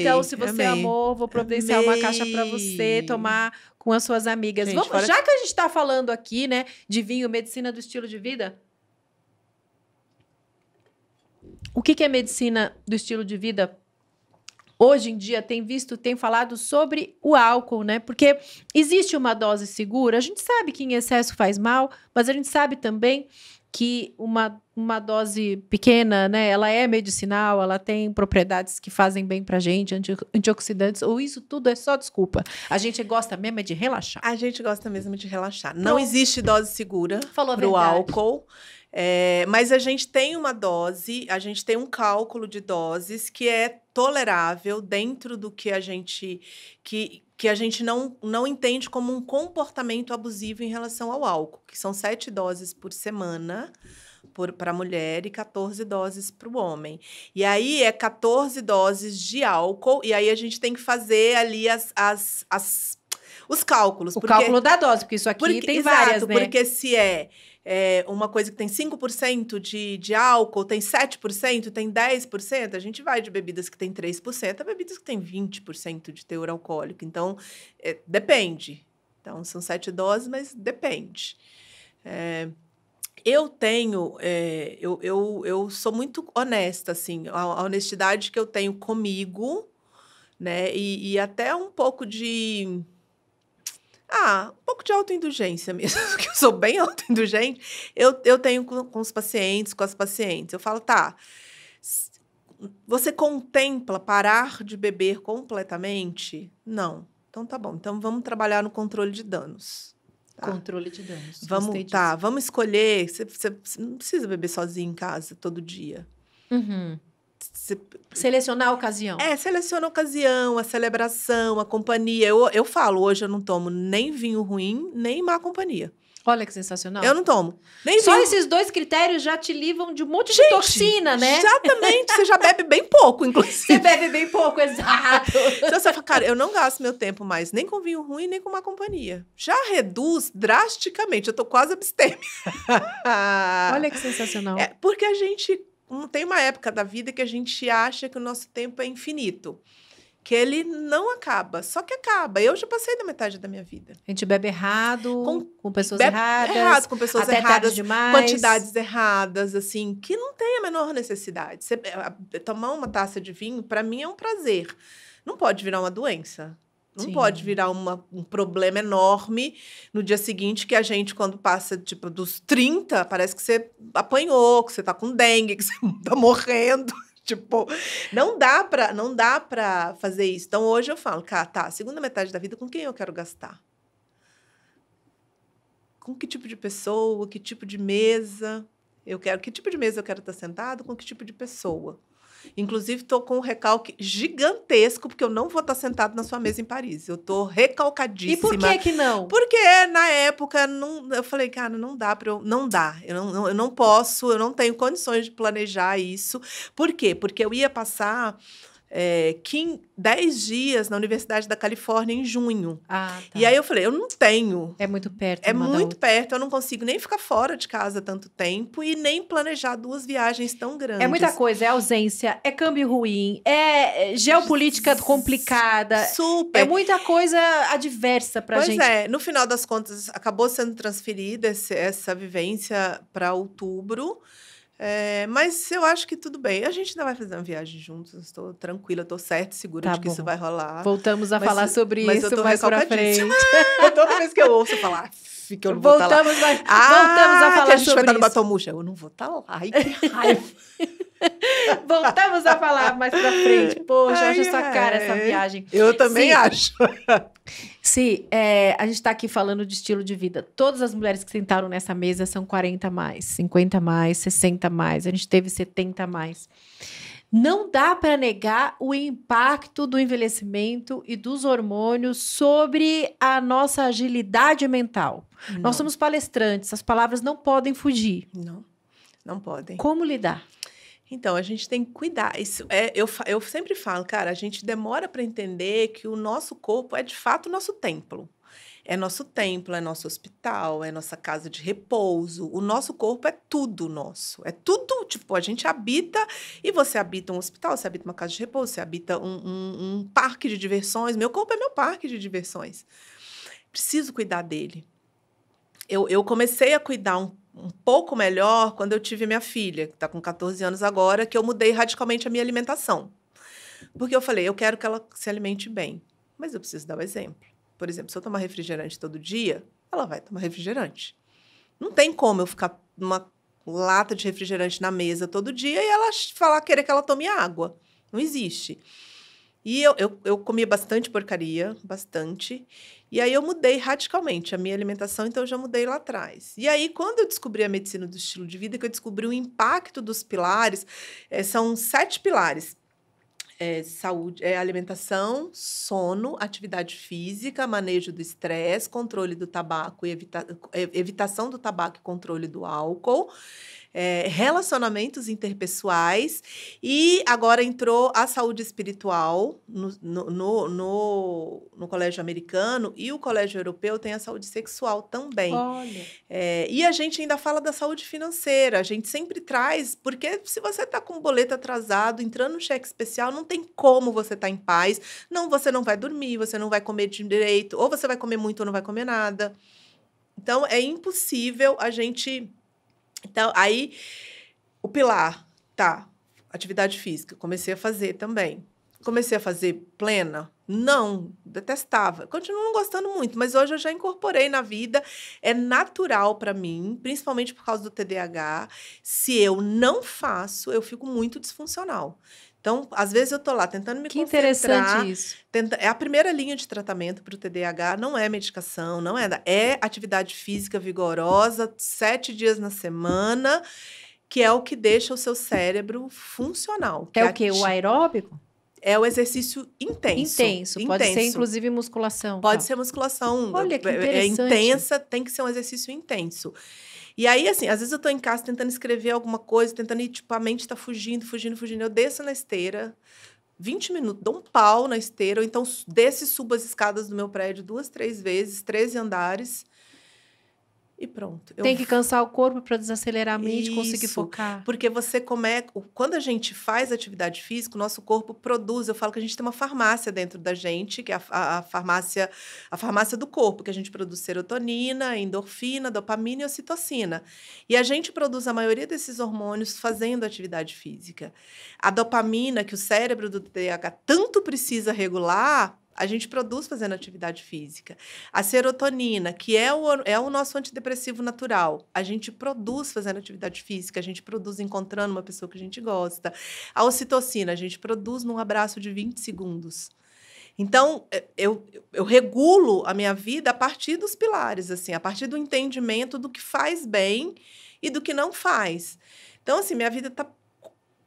Então, se você amou, vou providenciar uma caixa para você tomar com as suas amigas. Gente, Já que a gente está falando aqui, né, de vinho, medicina do estilo de vida, o que é medicina do estilo de vida? Hoje em dia tem falado sobre o álcool, né? Porque existe uma dose segura, a gente sabe que em excesso faz mal, mas a gente sabe também que uma dose pequena, né, ela é medicinal, ela tem propriedades que fazem bem pra gente, antioxidantes, ou isso tudo é só desculpa. A gente gosta mesmo de relaxar. A gente gosta mesmo de relaxar. Não existe dose segura pro álcool. Mas a gente tem uma dose, a gente tem um cálculo de doses que é tolerável dentro do que a gente não entende como um comportamento abusivo em relação ao álcool, que são 7 doses por semana para a mulher e 14 doses para o homem. E aí é 14 doses de álcool, e aí a gente tem que fazer ali os cálculos. O cálculo da dose, porque isso aqui tem várias, né? Porque se é uma coisa que tem 5% de álcool, tem 7%, tem 10%, a gente vai de bebidas que tem 3% a bebidas que tem 20% de teor alcoólico. Então, depende. Então, são 7 doses, mas depende. Eu tenho... eu sou muito honesta, assim. A honestidade que eu tenho comigo, né? E até um pouco de... um pouco de autoindulgência mesmo, porque eu sou bem autoindulgente. Eu tenho com os pacientes, com as pacientes. Eu falo, tá, você contempla parar de beber completamente? Não. Então, tá bom. Então, vamos trabalhar no controle de danos. Tá? Controle de danos. Vamos escolher. Você não precisa beber sozinho em casa todo dia. Uhum. Selecionar a ocasião. Seleciona a ocasião, a celebração, a companhia. Eu falo, hoje eu não tomo nem vinho ruim, nem má companhia. Olha que sensacional. Eu não tomo. Nem Só vinho... esses 2 critérios já te livram de um monte de toxina, né? Exatamente. Você já bebe bem pouco, inclusive. Você bebe bem pouco, exato. Então, você fala, cara, eu não gasto meu tempo mais nem com vinho ruim, nem com má companhia. Já reduz drasticamente. Eu tô quase abstêmia. Olha que sensacional. Porque a gente... Tem uma época da vida que a gente acha que o nosso tempo é infinito. Que ele não acaba, só que acaba. Eu já passei da metade da minha vida. A gente bebe errado, com pessoas erradas. Errado, com pessoas até erradas, tarde demais. quantidades erradas, assim, que não tem a menor necessidade. Tomar uma taça de vinho, para mim, é um prazer. Não pode virar uma doença. Não pode virar um problema enorme no dia seguinte, que a gente, quando passa, tipo, dos 30, parece que você apanhou, que você tá com dengue, que você tá morrendo. Tipo, não dá pra fazer isso. Então, hoje eu falo, cara, tá, segunda metade da vida, com quem eu quero gastar? Com que tipo de pessoa, que tipo de mesa que tipo de mesa eu quero estar sentado, com que tipo de pessoa? Inclusive, estou com um recalque gigantesco, porque eu não vou estar sentado na sua mesa em Paris. Eu estou recalcadíssima. E por que não? Porque, na época, eu falei, cara, não dá para eu... Não dá. Eu não posso, eu não tenho condições de planejar isso. Por quê? Porque eu ia passar 10 dias na Universidade da Califórnia em junho. Tá. E aí eu falei, eu não tenho. É muito perto. É muito perto, eu não consigo nem ficar fora de casa tanto tempo e nem planejar 2 viagens tão grandes. É muita coisa, é ausência, é câmbio ruim, é geopolítica complicada. Super. É muita coisa adversa pra gente. Pois é, no final das contas, acabou sendo transferida essa vivência para outubro. Mas eu acho que tudo bem. A gente ainda vai fazer uma viagem juntos. Estou tranquila, estou certa, segura de que isso vai rolar. Voltamos a falar sobre isso mais pra frente. Toda vez que eu ouço falar, que eu não vou estar lá. Voltamos a falar que a gente sobre vai estar no isso. Batom Murcha. Eu não vou estar lá. Ai, que raiva. Voltamos a falar mais pra frente. Poxa, eu acho essa cara, essa viagem. Eu também acho. Sim, a gente tá aqui falando de estilo de vida. Todas as mulheres que sentaram nessa mesa são 40 mais, 50 mais, 60 mais. A gente teve 70 mais. Não dá para negar o impacto do envelhecimento e dos hormônios sobre a nossa agilidade mental. Não. Nós somos palestrantes, as palavras não podem fugir. Não podem. Como lidar? Então, a gente tem que cuidar. Eu sempre falo, cara, a gente demora para entender que o nosso corpo é, de fato, o nosso templo. É nosso templo, é nosso hospital, é nossa casa de repouso. O nosso corpo é tudo nosso. É tudo, tipo, a gente habita, e você habita um hospital, você habita uma casa de repouso, você habita um parque de diversões. Meu corpo é meu parque de diversões. Preciso cuidar dele. Eu comecei a cuidar um pouco melhor quando eu tive minha filha, que está com 14 anos agora, que eu mudei radicalmente a minha alimentação. Porque eu falei, eu quero que ela se alimente bem, mas eu preciso dar o exemplo. Por exemplo, se eu tomar refrigerante todo dia, ela vai tomar refrigerante. Não tem como eu ficar uma lata de refrigerante na mesa todo dia e ela querer que ela tome água. Não existe. E eu comia bastante porcaria, bastante. E aí eu mudei radicalmente a minha alimentação, então eu já mudei lá atrás. E aí, quando eu descobri a medicina do estilo de vida, que eu descobri o impacto dos pilares, são 7 pilares. Saúde, alimentação, sono, atividade física, manejo do estresse, controle do tabaco e evitação do tabaco e controle do álcool, relacionamentos interpessoais, e agora entrou a saúde espiritual no colégio americano, e o colégio europeu tem a saúde sexual também. Olha. E a gente ainda fala da saúde financeira, a gente sempre traz, porque se você está com um boleto atrasado, entrando no cheque especial, não tem como você estar em paz, não, você não vai dormir, você não vai comer direito, ou você vai comer muito ou não vai comer nada. Então, é impossível a gente... Então, aí, o pilar, tá, atividade física, comecei a fazer também. Comecei a fazer plena? Não, detestava. Continuo não gostando muito, mas hoje eu já incorporei na vida. É natural para mim, principalmente por causa do TDAH. Se eu não faço, eu fico muito disfuncional. Então, às vezes eu tô lá tentando me concentrar. Que interessante isso. É a primeira linha de tratamento para o TDAH, não é medicação, não é atividade física vigorosa, 7 dias na semana, que é o que deixa o seu cérebro funcional. É o quê? O aeróbico? É o exercício intenso. Intenso. Pode ser, inclusive, musculação. Pode ser musculação. Olha, que interessante. É intensa, tem que ser um exercício intenso. E aí, assim, às vezes eu tô em casa tentando escrever alguma coisa, tentando ir, tipo, a mente tá fugindo. Eu desço na esteira, 20 minutos, dou um pau na esteira, ou então desço e subo as escadas do meu prédio 2, 3 vezes, 13 andares. E pronto. Tem que cansar o corpo para desacelerar a mente, conseguir Isso, focar. porque quando a gente faz atividade física, o nosso corpo produz. Eu falo que a gente tem uma farmácia dentro da gente, que é a farmácia do corpo, que a gente produz serotonina, endorfina, dopamina e ocitocina. E a gente produz a maioria desses hormônios fazendo atividade física. A dopamina, que o cérebro do TDAH tanto precisa regular, a gente produz fazendo atividade física. A serotonina, que é o nosso antidepressivo natural, a gente produz fazendo atividade física, a gente produz encontrando uma pessoa que a gente gosta. A ocitocina, a gente produz num abraço de 20 segundos. Então, eu regulo a minha vida a partir dos pilares, assim, a partir do entendimento do que faz bem e do que não faz. Então, assim, minha vida está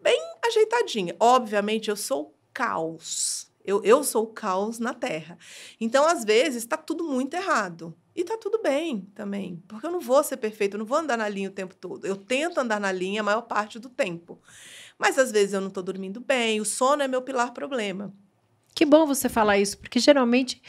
bem ajeitadinha. Obviamente, eu sou o caos. Eu sou o caos na Terra. Então, às vezes, está tudo muito errado. E está tudo bem também. Porque eu não vou ser perfeita, eu não vou andar na linha o tempo todo. Eu tento andar na linha a maior parte do tempo. Mas, às vezes, eu não estou dormindo bem. O sono é meu pilar problema. Que bom você falar isso, porque geralmente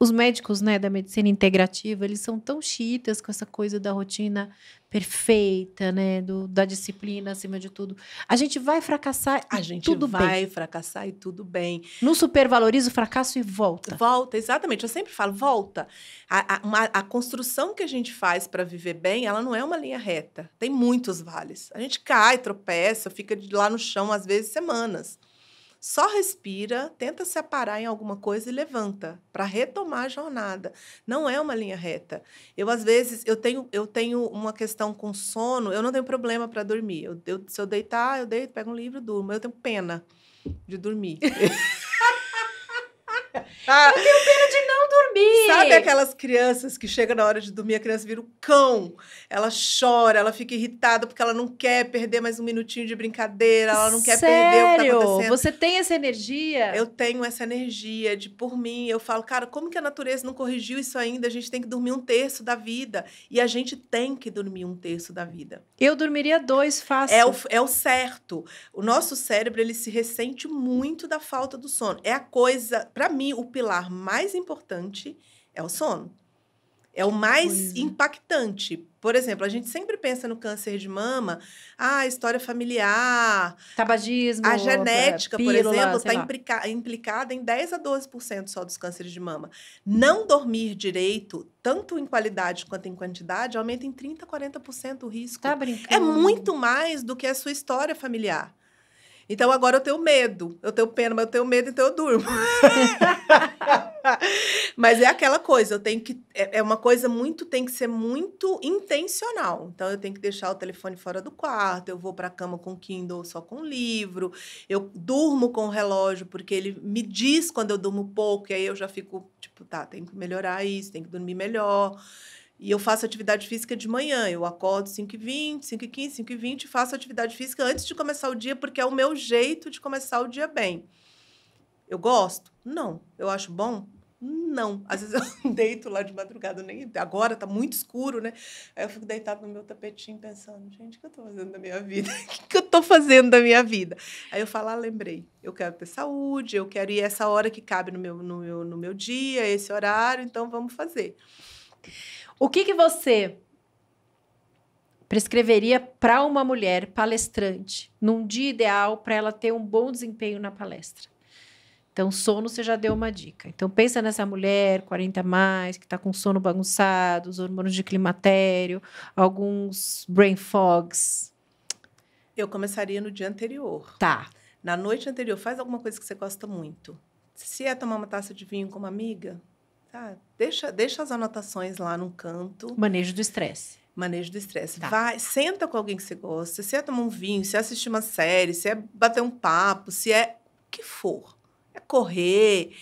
os médicos, né, da medicina integrativa, eles são tão chiitas com essa coisa da rotina perfeita, né, da disciplina acima de tudo. A gente vai fracassar e A gente tudo bem. vai fracassar e tudo bem. Não supervaloriza o fracasso e volta. Volta, exatamente. Eu sempre falo, volta. A construção que a gente faz para viver bem, ela não é uma linha reta. Tem muitos vales. A gente cai, tropeça, fica lá no chão, às vezes, semanas. Só respira, tenta se aparar em alguma coisa e levanta para retomar a jornada. Não é uma linha reta. Às vezes, eu tenho uma questão com sono, eu não tenho problema para dormir. Se eu deitar, eu deito, pego um livro e durmo. Eu tenho pena de dormir. Eu tenho pena de não dormir. Sabe aquelas crianças que chega na hora de dormir, a criança vira um cão, ela chora, ela fica irritada porque ela não quer perder mais um minutinho de brincadeira, ela não quer perder o que está acontecendo. Você tem essa energia? Eu tenho essa energia por mim, eu falo, cara, como que a natureza não corrigiu isso ainda? A gente tem que dormir 1/3 da vida, e a gente tem que dormir 1/3 da vida. Eu dormiria 2 fácil. É o certo. O nosso cérebro, ele se ressente muito da falta do sono. É a coisa, para mim, o pilar mais importante é o sono. É o mais impactante. Por exemplo, a gente sempre pensa no câncer de mama, a história familiar, tabagismo, a genética, pílula, por exemplo, está implicada em 10 a 12% só dos cânceres de mama. Não dormir direito, tanto em qualidade quanto em quantidade, aumenta em 30 a 40% o risco. Tá brincando? É muito mais do que a sua história familiar. Então, agora eu tenho medo. Eu tenho pena, mas eu tenho medo, então eu durmo. Mas é aquela coisa, uma coisa tem que ser muito intencional. Então, eu tenho que deixar o telefone fora do quarto, eu vou para a cama com Kindle, só com livro, eu durmo com o relógio, porque ele me diz quando eu durmo pouco, e aí eu já fico, tipo, tá, tem que melhorar isso, tem que dormir melhor. E eu faço atividade física de manhã. Eu acordo 5h20, 5h15, 5h20 e faço atividade física antes de começar o dia, porque é o meu jeito de começar o dia bem. Eu gosto? Não. Eu acho bom? Não. Às vezes eu deito lá de madrugada, agora tá muito escuro, né? Aí eu fico deitado no meu tapetinho pensando, gente, o que eu tô fazendo da minha vida? O que eu tô fazendo da minha vida? Aí eu falo, lembrei, eu quero ter saúde, eu quero ir essa hora que cabe no meu dia, esse horário, então vamos fazer. O que você prescreveria para uma mulher palestrante num dia ideal para ela ter um bom desempenho na palestra? Então, sono você já deu uma dica. Então, pensa nessa mulher, 40 a mais, que está com sono bagunçado, os hormônios de climatério, alguns brain fogs. Eu começaria no dia anterior. Tá. Na noite anterior, faz alguma coisa que você gosta muito. Se é tomar uma taça de vinho com uma amiga, tá? Deixa as anotações lá num canto. Manejo do estresse. Manejo do estresse. Tá. Vai, senta com alguém que você gosta. Se é tomar um vinho, se é assistir uma série, se é bater um papo, se é o que for. É correr,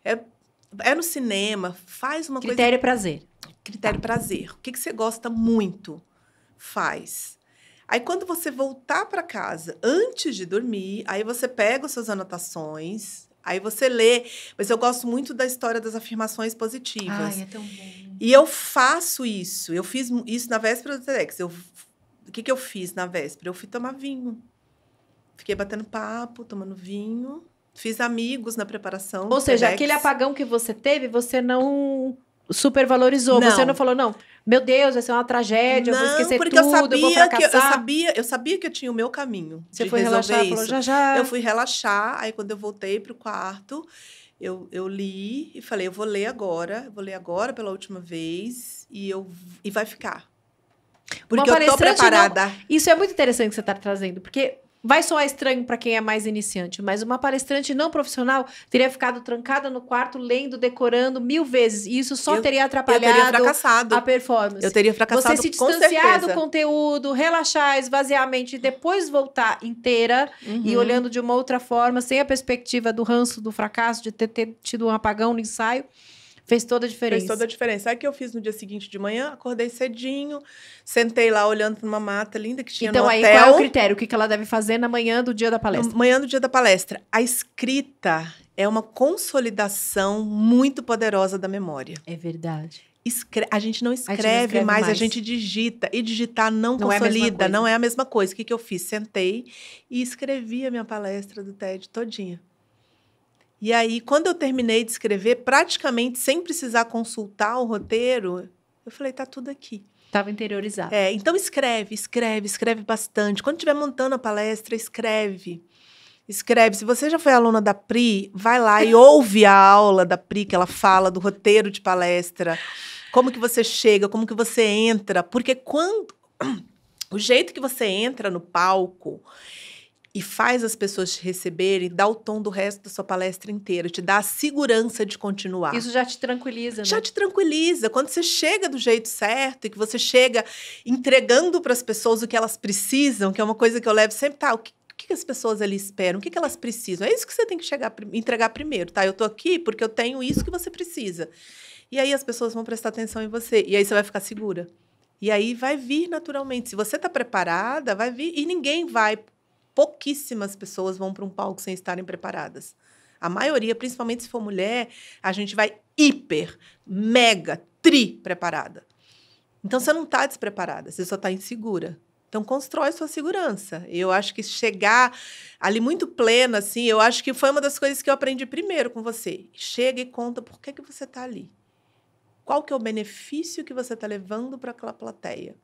é no cinema, faz uma coisa... Critério prazer. Critério prazer. O que você gosta muito, faz. Aí, quando você voltar para casa, antes de dormir, aí você pega as suas anotações, aí você lê. Mas eu gosto muito da história das afirmações positivas. Ai, é tão bom. E eu faço isso. Eu fiz isso na véspera do TEDx. O que eu fiz na véspera? Eu fui tomar vinho. Fiquei batendo papo, tomando vinho. Fiz amigos na preparação. Ou seja, TEDx. aquele apagão que você teve, você não supervalorizou. Não. Você não falou, não, meu Deus, vai ser uma tragédia, eu vou esquecer porque tudo, eu vou fracassar. eu sabia que eu tinha o meu caminho. Você de foi resolver relaxar, isso. falou, já. Eu fui relaxar, aí quando eu voltei para o quarto, eu li e falei, eu vou ler agora pela última vez e vai ficar. Porque eu tô preparada. Isso é muito interessante que você está trazendo, porque vai soar estranho para quem é mais iniciante, mas uma palestrante não profissional teria ficado trancada no quarto, lendo, decorando 1000 vezes. E isso só teria atrapalhado eu teria fracassado. a performance. Eu teria fracassado, você se com distanciar certeza. do conteúdo, relaxar, esvaziar a mente e depois voltar inteira e olhando de uma outra forma, sem a perspectiva do ranço, do fracasso, de ter tido um apagão no ensaio. Fez toda a diferença. Fez toda a diferença. Sabe o que eu fiz no dia seguinte de manhã? Acordei cedinho, sentei lá olhando para uma mata linda que tinha no hotel. Então, aí, qual é o critério? O que ela deve fazer na manhã do dia da palestra? Manhã do dia da palestra. A escrita é uma consolidação muito poderosa da memória. É verdade. A gente não escreve mais, a gente digita. E digitar não consolida, não é a mesma coisa. O que eu fiz? Sentei e escrevi a minha palestra do TED todinha. E aí, quando eu terminei de escrever, praticamente sem precisar consultar o roteiro, eu falei, tá tudo aqui. Estava interiorizado. Então escreve bastante. Quando estiver montando a palestra, escreve. Se você já foi aluna da Pri, vai lá e ouve a aula da Pri, que ela fala do roteiro de palestra. Como que você chega, como que você entra. Porque o jeito que você entra no palco e faz as pessoas te receberem, dá o tom do resto da sua palestra inteira, te dá a segurança de continuar. Isso já te tranquiliza, né? Já te tranquiliza. Quando você chega do jeito certo e que você chega entregando para as pessoas o que elas precisam, que é uma coisa que eu levo sempre, tá, o que as pessoas ali esperam? O que elas precisam? É isso que você tem que entregar primeiro, tá? Eu tô aqui porque eu tenho isso que você precisa. E aí as pessoas vão prestar atenção em você. E aí você vai ficar segura. E aí vai vir naturalmente. Se você tá preparada, vai vir. E pouquíssimas pessoas vão para um palco sem estarem preparadas. A maioria, principalmente se for mulher, a gente vai hiper, mega, preparada. Então, você não está despreparada, você só está insegura. Então, constrói sua segurança. Eu acho que chegar ali muito plena, assim, eu acho que foi uma das coisas que eu aprendi primeiro com você. Chega e conta por que você está ali. Qual que é o benefício que você está levando para aquela plateia.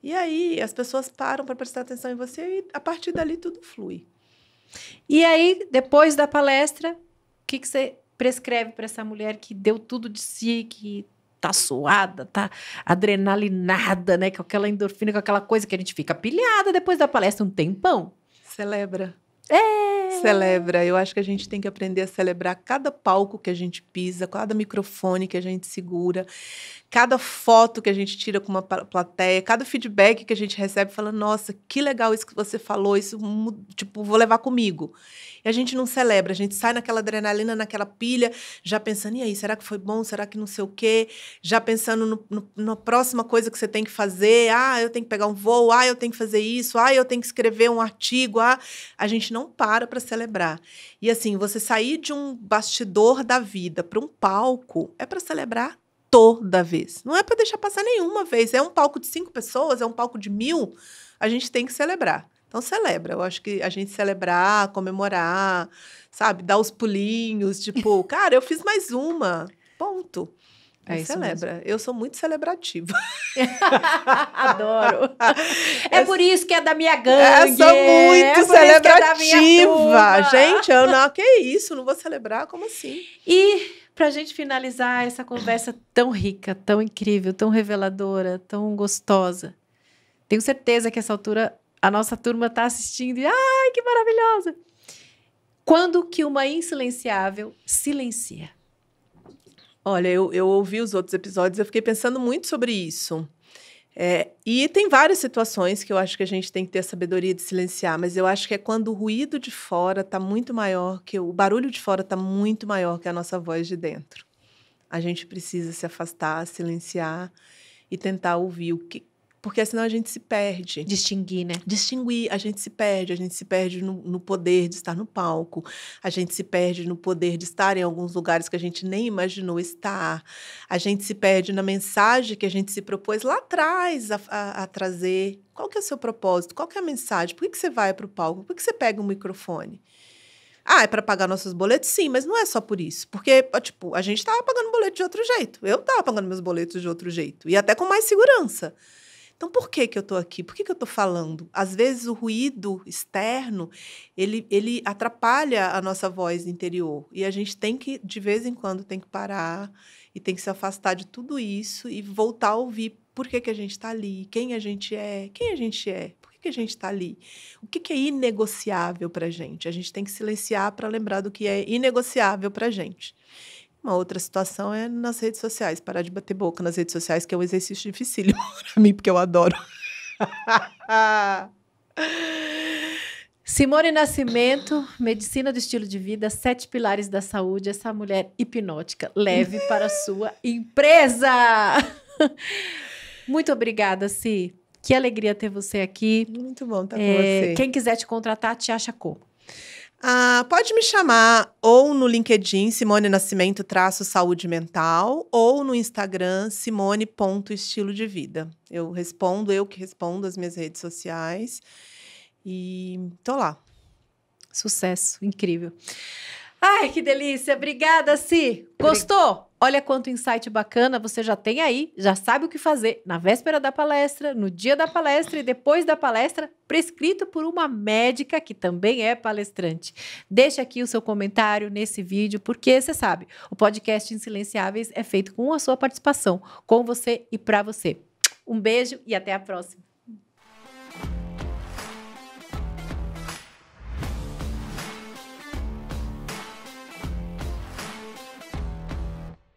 E aí, as pessoas param para prestar atenção em você e, a partir dali, tudo flui. E aí, depois da palestra, o que você prescreve para essa mulher que deu tudo de si, que tá suada, tá adrenalinada, né? Com aquela endorfina, com aquela coisa que a gente fica pilhada depois da palestra um tempão? Celebra. Celebra. Eu acho que a gente tem que aprender a celebrar cada palco que a gente pisa, cada microfone que a gente segura, cada foto que a gente tira com uma plateia, cada feedback que a gente recebe falando, nossa, que legal isso que você falou, isso, tipo, vou levar comigo. E a gente não celebra, a gente sai naquela adrenalina, naquela pilha, já pensando, e aí, será que foi bom? Será que não sei o quê? Já pensando na próxima coisa que você tem que fazer. Ah, eu tenho que pegar um voo. Ah, eu tenho que fazer isso. Ah, eu tenho que escrever um artigo. Ah, a gente não para celebrar. E assim, você sair de um bastidor da vida para um palco é para celebrar toda vez. Não é para deixar passar nenhuma vez. É um palco de 5 pessoas, é um palco de 1000. A gente tem que celebrar. Então, celebra. Eu acho que a gente celebrar, comemorar, sabe? Dar os pulinhos, tipo, cara, eu fiz mais uma. Ponto. É isso celebra. mesmo. Eu sou muito celebrativa. Adoro. É por isso que é da minha gangue. Eu sou muito celebrativa. É gente, eu não... Que isso? Não vou celebrar? Como assim? E pra gente finalizar essa conversa tão rica, tão incrível, tão reveladora, tão gostosa. Tenho certeza que essa altura a nossa turma está assistindo e ai, que maravilhosa! Quando que uma insilenciável silencia? Olha, eu ouvi os outros episódios, eu fiquei pensando muito sobre isso. E tem várias situações que eu acho que a gente tem que ter a sabedoria de silenciar, mas eu acho que é quando o ruído de fora está muito maior, o barulho de fora está muito maior que a nossa voz de dentro. A gente precisa se afastar, silenciar e tentar ouvir porque senão a gente se perde. Distinguir, né? Distinguir, a gente se perde no poder de estar no palco, a gente se perde no poder de estar em alguns lugares que a gente nem imaginou estar, a gente se perde na mensagem que a gente se propôs lá atrás a trazer. Qual que é o seu propósito? Qual que é a mensagem? Por que você vai para o palco? Por que você pega um microfone? Ah, é para pagar nossos boletos? Sim, mas não é só por isso. Porque, tipo, a gente estava pagando boleto de outro jeito. Eu estava pagando meus boletos de outro jeito. E até com mais segurança. Então, por que eu estou aqui? Por que eu estou falando? Às vezes, o ruído externo, ele atrapalha a nossa voz interior. E a gente tem que, de vez em quando, tem que parar e tem que se afastar de tudo isso e voltar a ouvir por que a gente está ali, quem a gente é, por que a gente está ali, o que é inegociável para a gente tem que silenciar para lembrar do que é inegociável para a gente. Uma outra situação é nas redes sociais, parar de bater boca nas redes sociais, que é um exercício dificílimo para mim, porque eu adoro. Simone Nascimento, Medicina do Estilo de Vida, 7 Pilares da Saúde, essa mulher hipnótica, leve para a sua empresa! Muito obrigada, Si. Que alegria ter você aqui. Muito bom estar com você. Quem quiser te contratar, te acha como? Pode me chamar ou no LinkedIn, Simone Nascimento _saúde mental, ou no Instagram, simone.estilo de vida. Eu que respondo as minhas redes sociais e tô lá. Sucesso, incrível. Ai, que delícia. Obrigada, Si. Gostou? Olha quanto insight bacana você já tem aí, já sabe o que fazer na véspera da palestra, no dia da palestra e depois da palestra, prescrito por uma médica que também é palestrante. Deixa aqui o seu comentário nesse vídeo, porque você sabe, o podcast Insilenciáveis é feito com a sua participação, com você e para você. Um beijo e até a próxima.